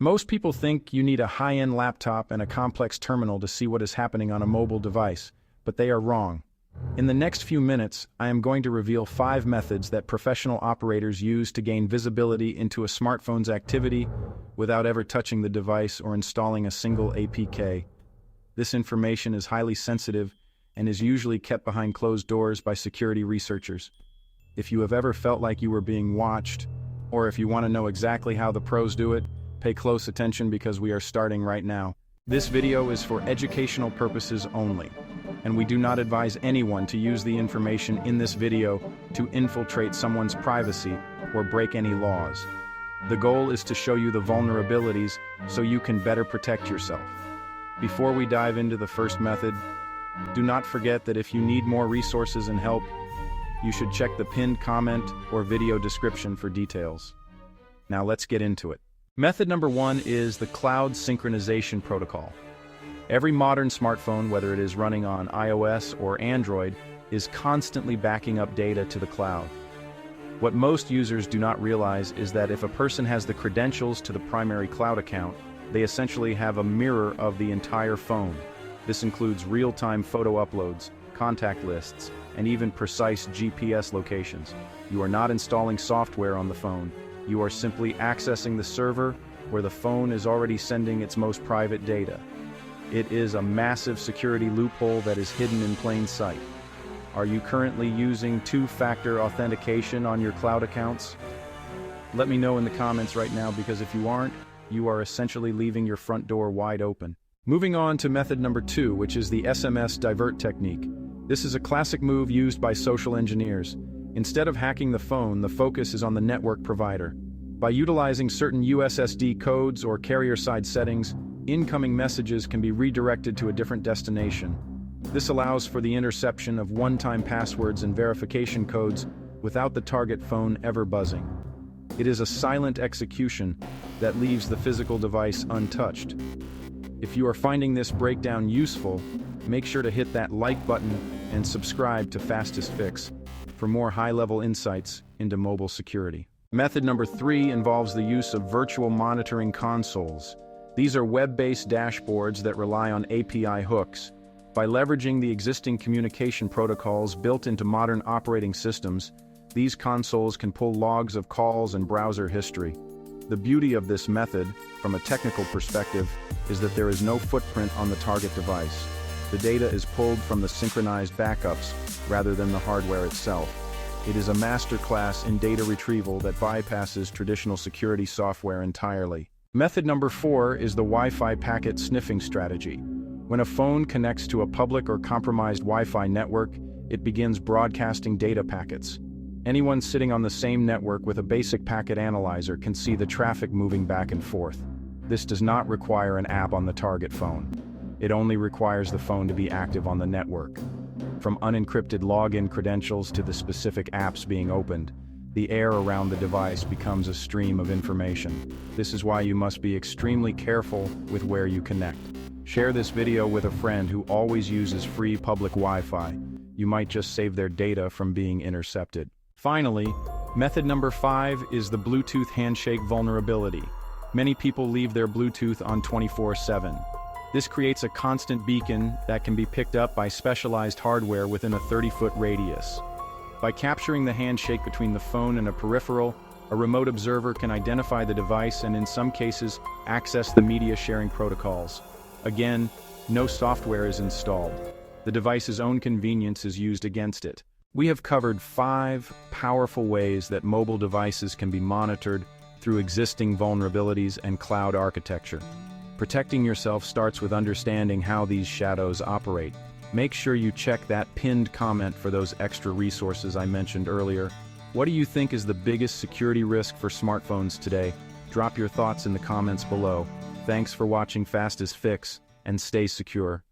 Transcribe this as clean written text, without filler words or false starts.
Most people think you need a high-end laptop and a complex terminal to see what is happening on a mobile device, but they are wrong. In the next few minutes, I am going to reveal 5 methods that professional operators use to gain visibility into a smartphone's activity without ever touching the device or installing a single APK. This information is highly sensitive and is usually kept behind closed doors by security researchers. If you have ever felt like you were being watched, or if you want to know exactly how the pros do it, pay close attention because we are starting right now. This video is for educational purposes only, and we do not advise anyone to use the information in this video to infiltrate someone's privacy or break any laws. The goal is to show you the vulnerabilities so you can better protect yourself. Before we dive into the first method, do not forget that if you need more resources and help, you should check the pinned comment or video description for details. Now let's get into it. Method number 1 is the cloud synchronization protocol. Every modern smartphone, whether it is running on iOS or Android, is constantly backing up data to the cloud. What most users do not realize is that if a person has the credentials to the primary cloud account, they essentially have a mirror of the entire phone. This includes real-time photo uploads, contact lists, and even precise GPS locations. You are not installing software on the phone. You are simply accessing the server where the phone is already sending its most private data. It is a massive security loophole that is hidden in plain sight. Are you currently using two-factor authentication on your cloud accounts? Let me know in the comments right now, because if you aren't, you are essentially leaving your front door wide open. Moving on to method number 2, which is the SMS divert technique. This is a classic move used by social engineers. Instead of hacking the phone, the focus is on the network provider. By utilizing certain USSD codes or carrier-side settings, incoming messages can be redirected to a different destination. This allows for the interception of one-time passwords and verification codes without the target phone ever buzzing. It is a silent execution that leaves the physical device untouched. If you are finding this breakdown useful, make sure to hit that like button and subscribe to Fastest Fix for more high-level insights into mobile security. Method number 3 involves the use of virtual monitoring consoles. These are web-based dashboards that rely on API hooks. By leveraging the existing communication protocols built into modern operating systems, these consoles can pull logs of calls and browser history. The beauty of this method, from a technical perspective, is that there is no footprint on the target device. The data is pulled from the synchronized backups rather than the hardware itself. It is a masterclass in data retrieval that bypasses traditional security software entirely. Method number 4 is the Wi-Fi packet sniffing strategy. When a phone connects to a public or compromised Wi-Fi network, it begins broadcasting data packets. Anyone sitting on the same network with a basic packet analyzer can see the traffic moving back and forth. This does not require an app on the target phone. It only requires the phone to be active on the network. From unencrypted login credentials to the specific apps being opened, the air around the device becomes a stream of information. This is why you must be extremely careful with where you connect. Share this video with a friend who always uses free public Wi-Fi. You might just save their data from being intercepted. Finally, method number 5 is the Bluetooth handshake vulnerability. Many people leave their Bluetooth on 24/7. This creates a constant beacon that can be picked up by specialized hardware within a 30-foot radius. By capturing the handshake between the phone and a peripheral, a remote observer can identify the device and in some cases access the media sharing protocols. Again, no software is installed. The device's own convenience is used against it. We have covered 5 powerful ways that mobile devices can be monitored through existing vulnerabilities and cloud architecture. Protecting yourself starts with understanding how these shadows operate. Make sure you check that pinned comment for those extra resources I mentioned earlier. What do you think is the biggest security risk for smartphones today? Drop your thoughts in the comments below. Thanks for watching Fastest Fix, and stay secure.